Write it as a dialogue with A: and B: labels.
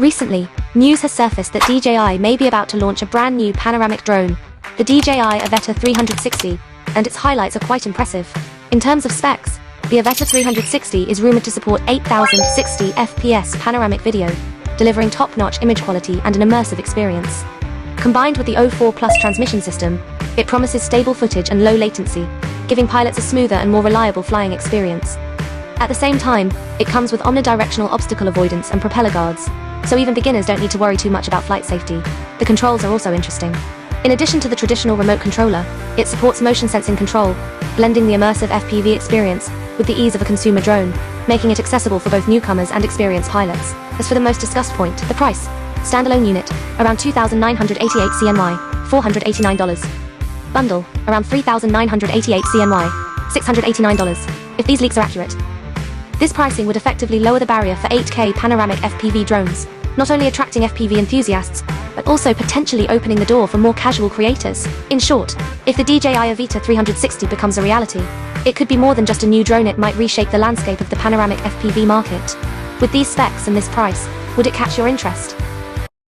A: Recently, news has surfaced that DJI may be about to launch a brand new panoramic drone, the DJI Avata 360, and its highlights are quite impressive. In terms of specs, the Avata 360 is rumored to support 8060 FPS panoramic video, delivering top-notch image quality and an immersive experience. Combined with the O4 Plus transmission system, it promises stable footage and low latency, giving pilots a smoother and more reliable flying experience. At the same time, it comes with omnidirectional obstacle avoidance and propeller guards, so even beginners don't need to worry too much about flight safety. The controls are also interesting. In addition to the traditional remote controller, it supports motion sensing control, blending the immersive FPV experience with the ease of a consumer drone, making it accessible for both newcomers and experienced pilots. As for the most discussed point, the price. Standalone unit, around $2,988 CNY, $489. Bundle, around $3,988 CNY, $689, if these leaks are accurate. This pricing would effectively lower the barrier for 8K panoramic FPV drones, not only attracting FPV enthusiasts, but also potentially opening the door for more casual creators. In short, if the DJI Avata 360 becomes a reality, it could be more than just a new drone. It might reshape the landscape of the panoramic FPV market. With these specs and this price, would it catch your interest?